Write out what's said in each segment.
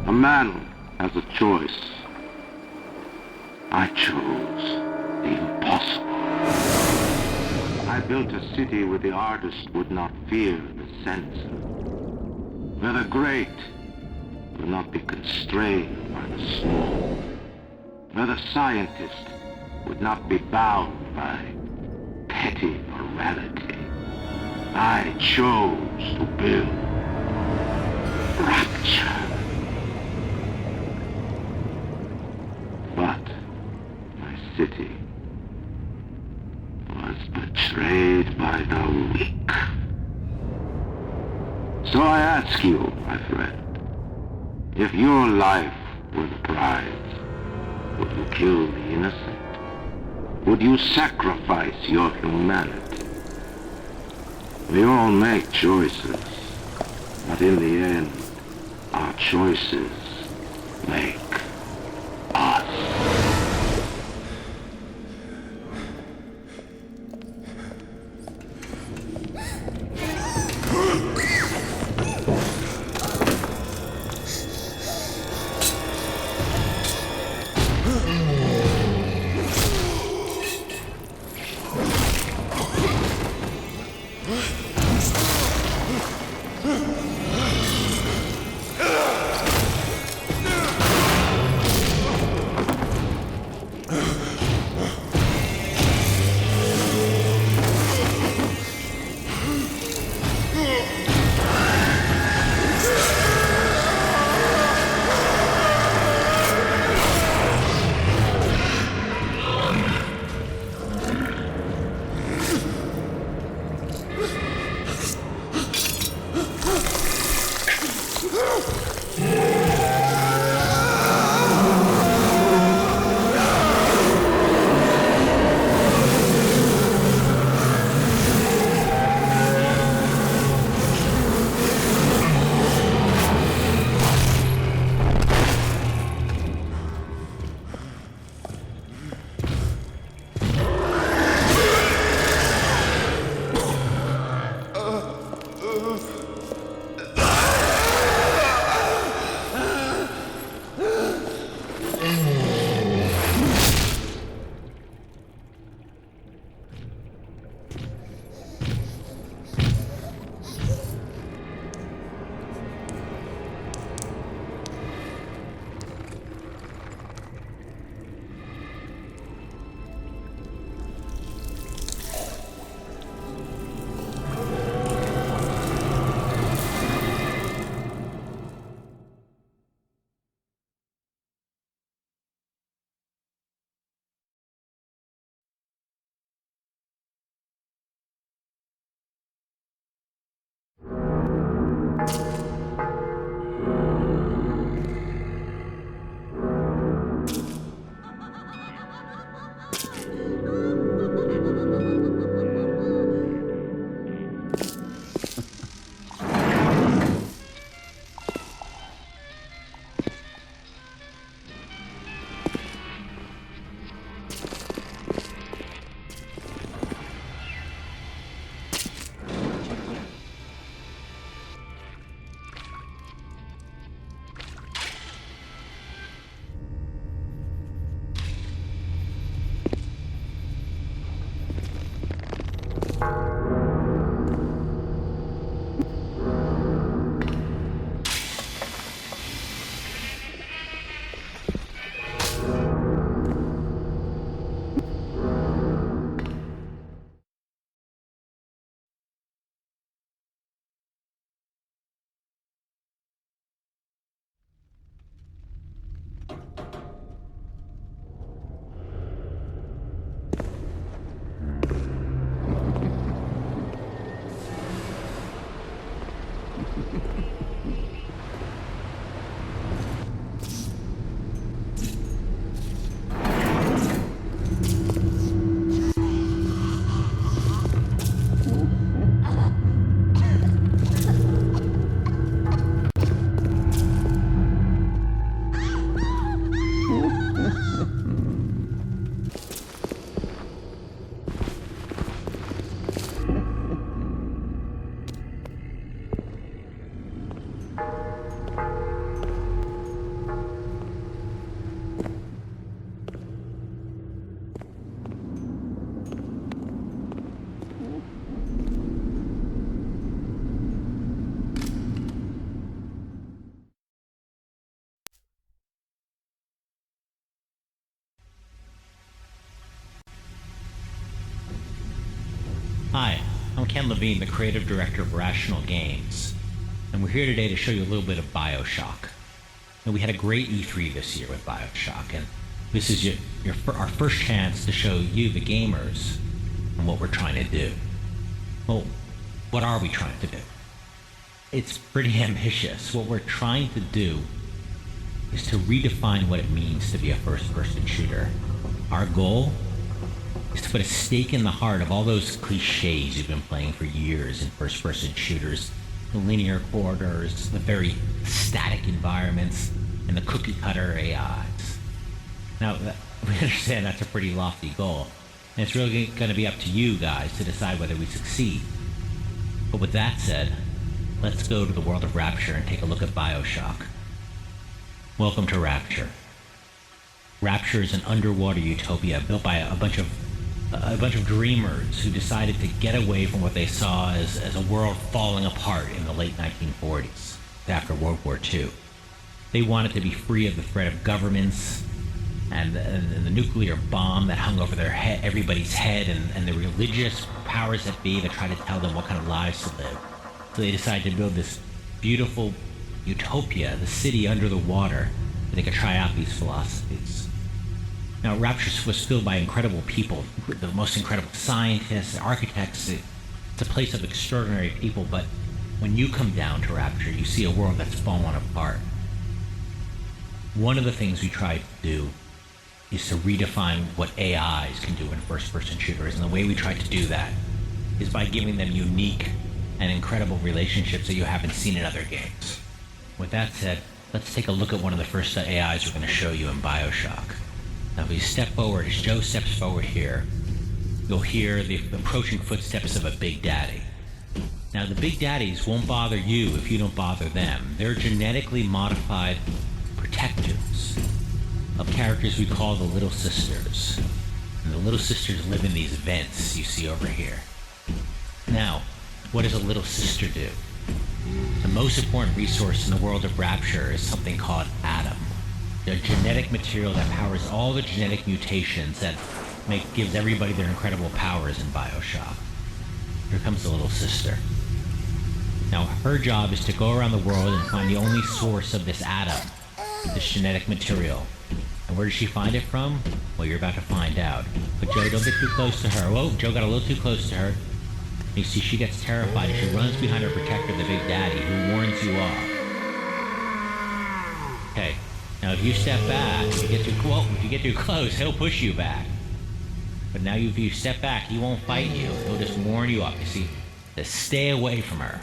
A man has a choice. I chose the impossible. I built a city where the artist would not fear the censor, where the great will not be constrained by the small, where the scientist would not be bound by petty morality. I chose to build rapture. But my city was betrayed by the weak. So I ask you, my friend, if your life were the prize, would you kill the innocent? Would you sacrifice your humanity? We all make choices, but in the end, our choices make us. I'm Ken Levine, the creative director of Rational Games, and we're here today to show you a little bit of BioShock. And we had a great E3 this year with BioShock, and this is our first chance to show you, the gamers, and what we're trying to do. Well, what are we trying to do? It's pretty ambitious. What we're trying to do is to redefine what it means to be a first-person shooter. Our goal is to put a stake in the heart of all those cliches you've been playing for years in first-person shooters, the linear corridors, the very static environments, and the cookie-cutter AIs. Now, we understand that's a pretty lofty goal, and it's really going to be up to you guys to decide whether we succeed. But with that said, let's go to the world of Rapture and take a look at BioShock. Welcome to Rapture. Rapture is an underwater utopia built by a bunch of dreamers who decided to get away from what they saw as a world falling apart in the late 1940s, after World War II. They wanted to be free of the threat of governments and the nuclear bomb that hung over everybody's head, and the religious powers that be that tried to tell them what kind of lives to live. So they decided to build this beautiful utopia, the city under the water, where they could try out these philosophies. Now, Rapture was filled by incredible people, the most incredible scientists, architects. It's a place of extraordinary people, but when you come down to Rapture, you see a world that's fallen apart. One of the things we tried to do is to redefine what AIs can do in first-person shooters, and the way we tried to do that is by giving them unique and incredible relationships that you haven't seen in other games. With that said, let's take a look at one of the first AIs we're going to show you in BioShock. Now, if you step forward, as Joe steps forward here, you'll hear the approaching footsteps of a Big Daddy. Now, the Big Daddies won't bother you if you don't bother them. They're genetically modified protectors of characters we call the Little Sisters. And the Little Sisters live in these vents you see over here. Now, what does a Little Sister do? The most important resource in the world of Rapture is something called Atom. The genetic material that powers all the genetic mutations that gives everybody their incredible powers in BioShock. Here comes the Little Sister. Now, her job is to go around the world and find the only source of this atom, this genetic material. And where does she find it from? Well, you're about to find out. But Joe, don't get too close to her. Whoa, Joe got a little too close to her. You see, she gets terrified and she runs behind her protector, the Big Daddy, who warns you off. Okay. Now, if you step back, if you get too close, he'll push you back. But now, if you step back, he won't fight you. He'll just warn you off. You see, to stay away from her.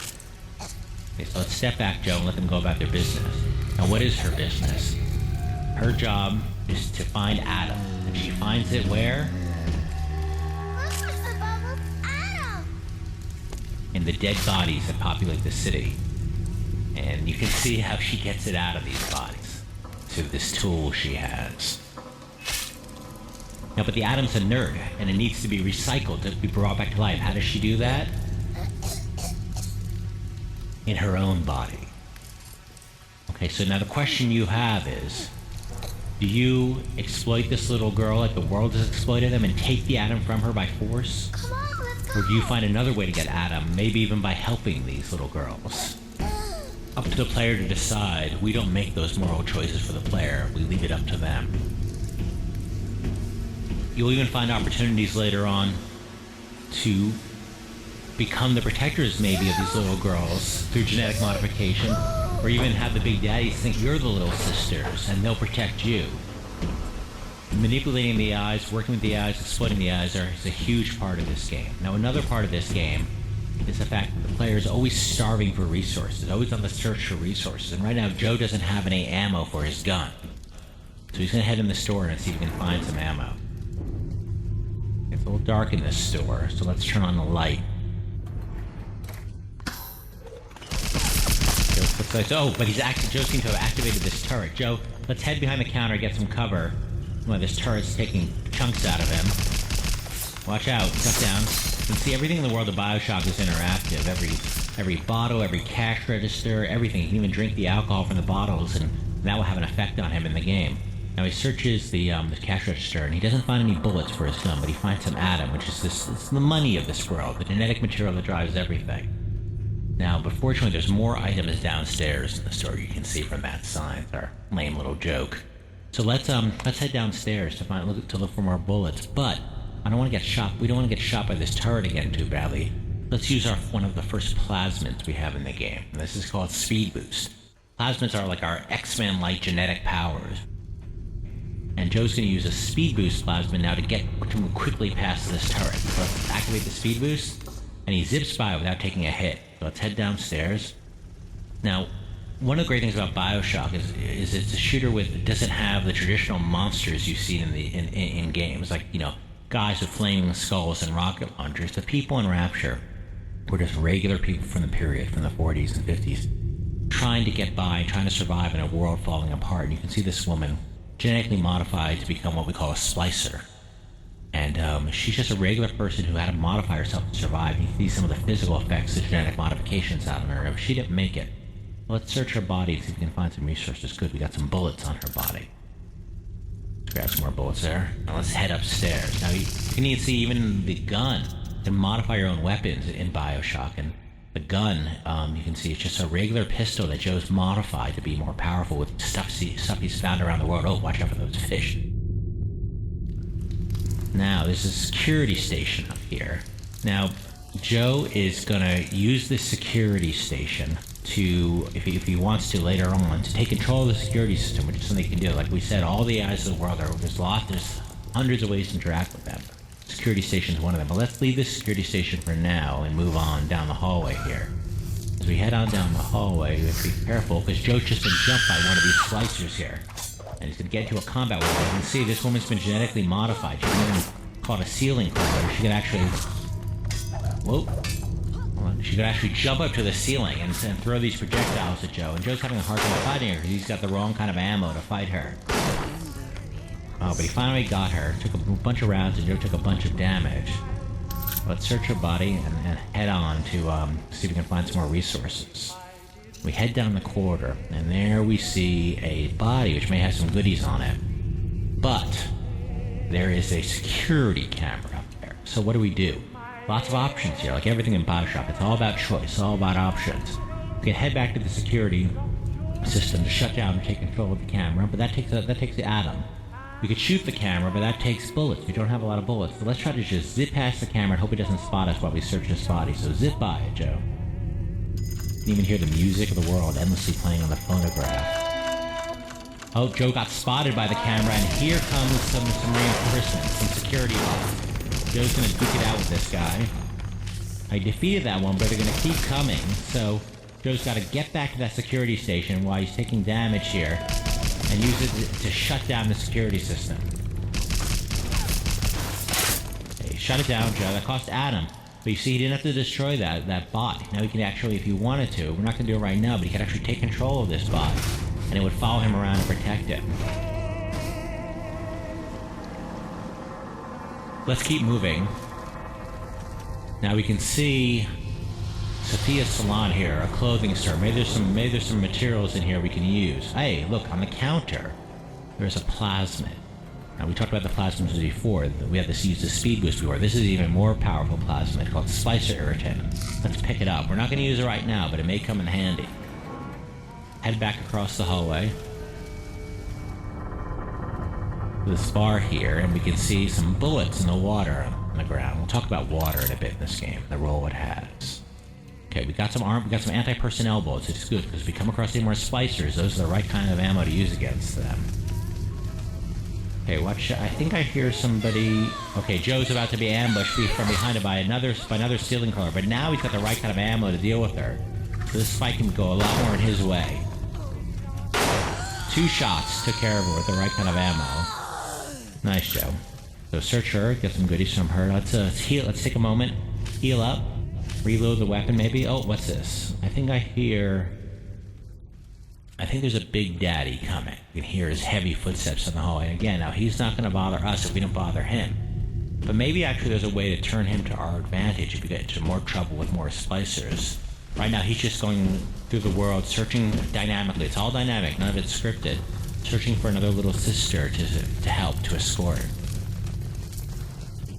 Okay, so let's step back, Joe, and let them go about their business. Now, what is her business? Her job is to find Atom. And she finds it where? Atom! In the dead bodies that populate the city. And you can see how she gets it out of these bodies. To this tool she has. Now, but the atom's inert, and it needs to be recycled to be brought back to life. How does she do that? In her own body. Okay, so now the question you have is, do you exploit this little girl like the world has exploited them and take the atom from her by force? Come on, let's go. Or do you find another way to get atom, maybe even by helping these little girls? Up to the player to decide. We don't make those moral choices for the player. We leave it up to them. You'll even find opportunities later on to become the protectors, maybe, of these little girls through genetic modification, or even have the Big Daddies think you're the Little Sisters, and they'll protect you. Manipulating the eyes, working with the eyes, exploiting the eyes is a huge part of this game. Now, another part of this game is the fact that the player is always starving for resources, always on the search for resources. And right now, Joe doesn't have any ammo for his gun. So he's going to head in the store and see if he can find some ammo. It's a little dark in this store, so let's turn on the light. Oh, but Joe seems to have activated this turret. Joe, let's head behind the counter and get some cover. Well, this turret's taking chunks out of him. Watch out, duck down. You can see everything in the world of BioShock is interactive. Every bottle, every cash register, everything. You can even drink the alcohol from the bottles, and that will have an effect on him in the game. Now he searches the cash register, and he doesn't find any bullets for his gun, but he finds some atom, which is it's the money of this world, the genetic material that drives everything. Now, but fortunately, there's more items downstairs in the store. You can see from that sign. It's our lame little joke. So let's head downstairs to look for more bullets. But I don't want to get shot. We don't want to get shot by this turret again too badly. Let's use one of the first plasmids we have in the game. And this is called Speed Boost. Plasmids are like our X-Men-like genetic powers. And Joe's going to use a Speed Boost plasmid now to move quickly past this turret. So let's activate the Speed Boost, and he zips by without taking a hit. So let's head downstairs. Now, one of the great things about BioShock is it's a shooter that doesn't have the traditional monsters you've seen in games, like, you know, guys with flaming skulls and rocket launchers. The people in Rapture were just regular people from the period, from the 40s and 50s, trying to get by, trying to survive in a world falling apart. And you can see this woman genetically modified to become what we call a splicer. And she's just a regular person who had to modify herself to survive. You can see some of the physical effects of genetic modifications out of her. She didn't make it. Let's search her body, see if we can find some resources. Good, we got some bullets on her body. Let's grab some more bullets there. Now let's head upstairs. Now you can even see even the gun. You can modify your own weapons in BioShock. And the gun, you can see it's just a regular pistol that Joe's modified to be more powerful with stuff he's found around the world. Oh, watch out for those fish. Now, there's a security station up here. Now, Joe is gonna use this security station to, if he wants to later on, to take control of the security system, which is something he can do. Like we said, all the eyes of the world there's hundreds of ways to interact with them. Security station is one of them. But let's leave this security station for now and move on down the hallway here. As we head on down the hallway, we have to be careful, because Joe's just been jumped by one of these splicers here. And he's going to get into a combat with her. You can see this woman's been genetically modified. She's been called a ceiling climber. She can actually... Whoa. She could actually jump up to the ceiling and throw these projectiles at Joe. And Joe's having a hard time fighting her because he's got the wrong kind of ammo to fight her. Oh, but he finally got her. Took a bunch of rounds and Joe took a bunch of damage. Let's search her body and head on to see if we can find some more resources. We head down the corridor, and there we see a body which may have some goodies on it. But there is a security camera up there. So what do? Lots of options here, like everything in BioShock. It's all about choice, all about options. We can head back to the security system to shut down and take control of the camera, but that takes the atom. We could shoot the camera, but that takes bullets. We don't have a lot of bullets. So let's try to just zip past the camera and hope it doesn't spot us while we search this body. So zip by it, Joe. You can even hear the music of the world endlessly playing on the phonograph. Oh, Joe got spotted by the camera, and here comes some reinforcements, some security bots. Joe's gonna duke it out with this guy. I defeated that one, but they're gonna keep coming, so Joe's gotta get back to that security station while he's taking damage here, and use it to shut down the security system. Okay, shut it down, Joe. That cost Adam. But you see, he didn't have to destroy that bot. Now he can actually, if he wanted to, we're not going to do it right now, but he could actually take control of this bot, and it would follow him around and protect him. Let's keep moving. Now we can see Sophia's salon here, a clothing store. Maybe there's some materials in here we can use. Hey, look, on the counter, there's a plasmid. Now, we talked about the plasmids before. We had to use the speed boost before. This is an even more powerful plasmid called Splicer Irritant. Let's pick it up. We're not going to use it right now, but it may come in handy. Head back across the hallway. This bar here, and we can see some bullets in the water on the ground. We'll talk about water in a bit in this game, the role it has. Okay, we got some anti-personnel bullets. It's good, because if we come across any more splicers, those are the right kind of ammo to use against them. Okay, watch. I think I hear somebody. Okay, Joe's about to be ambushed from behind by another ceiling crawler, but now he's got the right kind of ammo to deal with her. So this fight can go a lot more in his way. 2 shots took care of her with the right kind of ammo. Nice, Joe. So search her, get some goodies from her. Let's heal. Let's take a moment, heal up, reload the weapon maybe. Oh, what's this? I think there's a Big Daddy coming. You can hear his heavy footsteps in the hallway. And again, now he's not going to bother us if we don't bother him. But maybe actually there's a way to turn him to our advantage if we get into more trouble with more splicers. Right now he's just going through the world searching dynamically. It's all dynamic, none of it's scripted. searching for another little sister to help, to escort.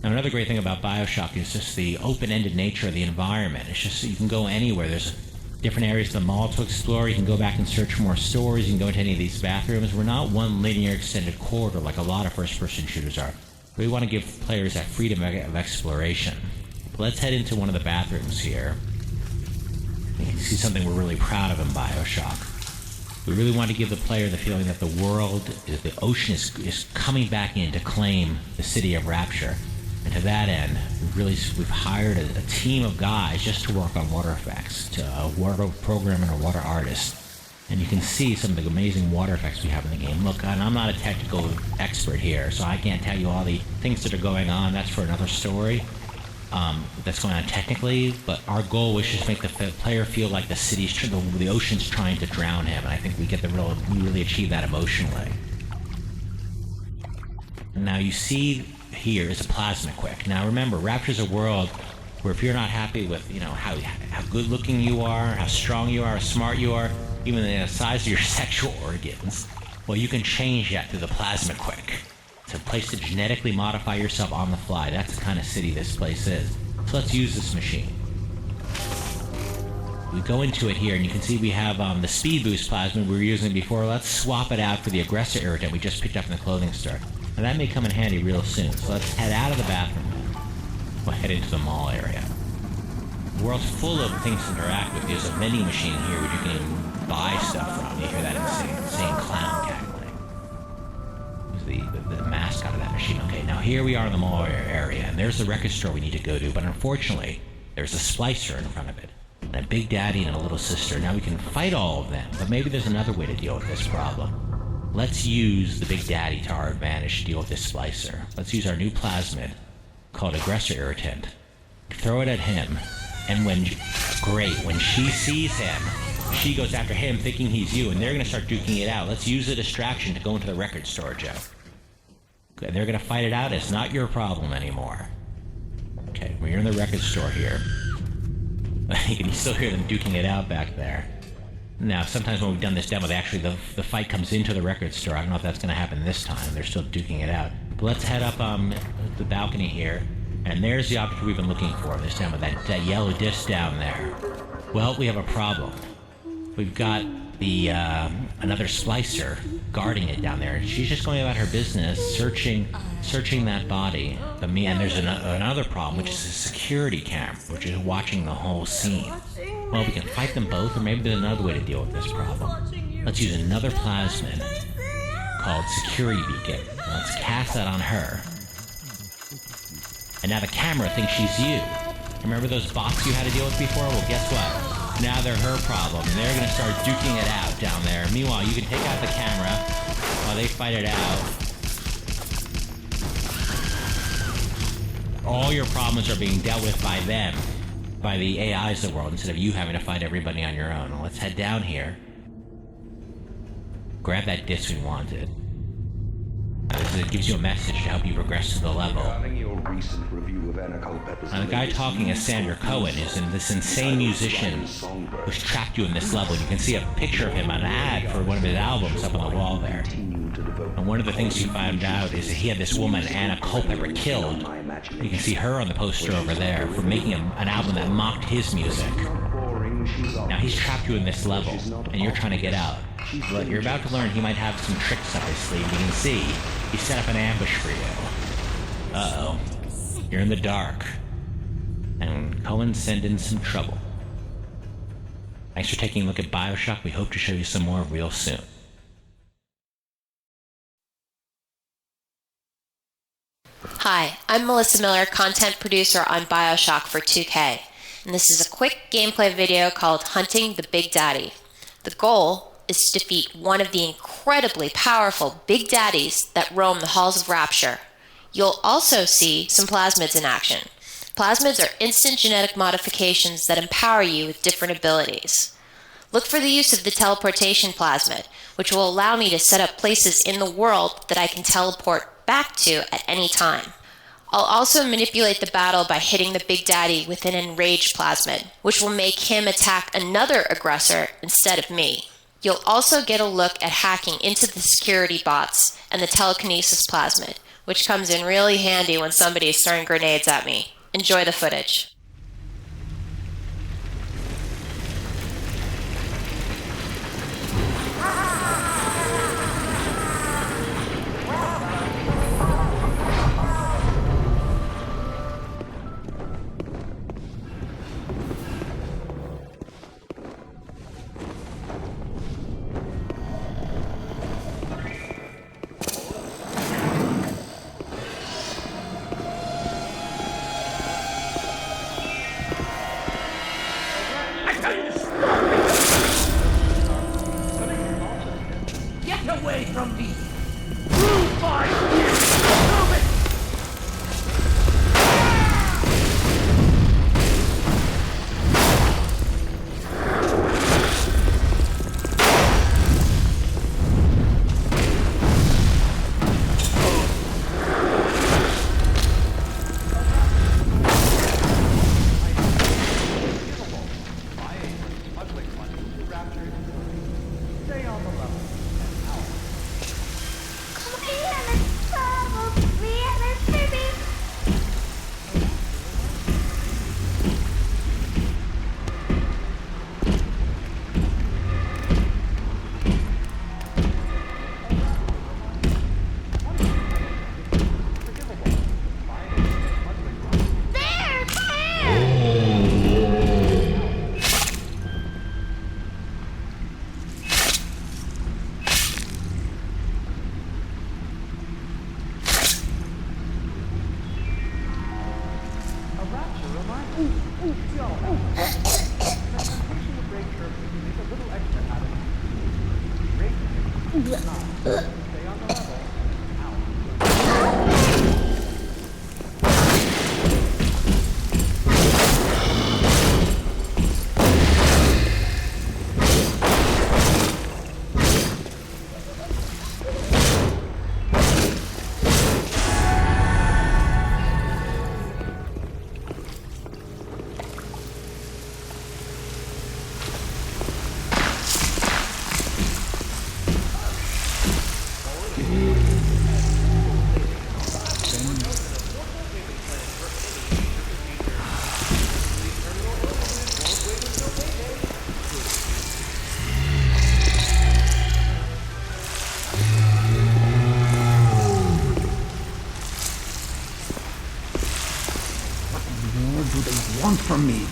Now, another great thing about BioShock is just the open-ended nature of the environment. It's just you can go anywhere. There's different areas of the mall to explore. You can go back and search for more stores. You can go into any of these bathrooms. We're not one linear extended corridor like a lot of first-person shooters are. We want to give players that freedom of exploration. Let's head into one of the bathrooms here. You can see something we're really proud of in BioShock. We really want to give the player the feeling that the world, the ocean is coming back in to claim the city of Rapture. And to that end, we've hired a team of guys just to work on water effects, a water programmer and a water artist. And you can see some of the amazing water effects we have in the game. Look, and I'm not a technical expert here, so I can't tell you all the things that are going on. That's for another story. That's going on technically, but our goal was just to make the player feel like the ocean's trying to drown him, and I think we really achieve that emotionally. Now you see here is a plasma-quick. Now remember, Rapture's a world where if you're not happy with how good looking you are, how strong you are, how smart you are, even the size of your sexual organs, well, you can change that to the plasma-quick. It's a place to genetically modify yourself on the fly. That's the kind of city this place is. So let's use this machine. We go into it here, and you can see we have the speed boost plasmid we were using before. Let's swap it out for the aggressor irritant we just picked up in the clothing store. Now that may come in handy real soon. So let's head out of the bathroom. We'll head into the mall area. The world's full of things to interact with. There's a vending machine here where you can even buy stuff from. You hear that insane clown cackling. The mascot of that machine. Okay, now here we are in the mall area, and there's the record store we need to go to, but unfortunately, there's a splicer in front of it, and a big daddy and a little sister. Now we can fight all of them, but maybe there's another way to deal with this problem. Let's use the big daddy to our advantage to deal with this splicer. Let's use our new plasmid, called aggressor irritant. Throw it at him, and when she sees him, she goes after him thinking he's you, and they're going to start duking it out. Let's use the distraction to go into the record store, Joe. And they're going to fight it out. It's not your problem anymore. Okay, we're in the record store here. You can still hear them duking it out back there. Now, sometimes when we've done this demo, the fight comes into the record store. I don't know if that's going to happen this time. They're still duking it out. But let's head up the balcony here, and there's the object we've been looking for this demo, that yellow disc down there. Well, we have a problem. We've got another splicer guarding it down there. She's just going about her business, searching that body. And there's another problem, which is a security cam, which is watching the whole scene. Well, we can fight them both, or maybe there's another way to deal with this problem. Let's use another plasmid called security beacon. Let's cast that on her. And now the camera thinks she's you. Remember those bots you had to deal with before? Well, guess what? Now they're her problem, and they're going to start duking it out down there. Meanwhile, you can take out the camera while they fight it out. All your problems are being dealt with by them, by the AIs of the world, instead of you having to fight everybody on your own. Well, let's head down here. Grab that disc we wanted. It gives you a message to help you progress to the level. Now, the guy talking is Sandra Cohen, who's this insane musician who's trapped you in this level. You can see a picture of him on an ad for one of his albums up on the wall there. And one of the things you found out is that he had this woman, Anna Culpepper, killed. You can see her on the poster over there for making an album that mocked his music. Now he's trapped you in this level, and you're trying to get out. But you're about to learn he might have some tricks up his sleeve. You can see he set up an ambush for you. Uh-oh. You're in the dark. And Cohen's sending some trouble. Thanks for taking a look at BioShock. We hope to show you some more real soon. Hi, I'm Melissa Miller, content producer on BioShock for 2K, and this is a quick gameplay video called Hunting the Big Daddy. The goal is to defeat one of the incredibly powerful Big Daddies that roam the halls of Rapture. You'll also see some plasmids in action. Plasmids are instant genetic modifications that empower you with different abilities. Look for the use of the teleportation plasmid, which will allow me to set up places in the world that I can teleport back to at any time. I'll also manipulate the battle by hitting the Big Daddy with an enraged plasmid, which will make him attack another aggressor instead of me. You'll also get a look at hacking into the security bots and the telekinesis plasmid, which comes in really handy when somebody is throwing grenades at me. Enjoy the footage. Get away from me! Move by here! Move it! Stay on the level. Want from me?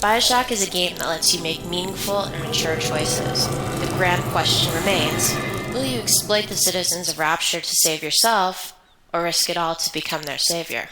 BioShock is a game that lets you make meaningful and mature choices. The grand question remains, will you exploit the citizens of Rapture to save yourself, or risk it all to become their savior?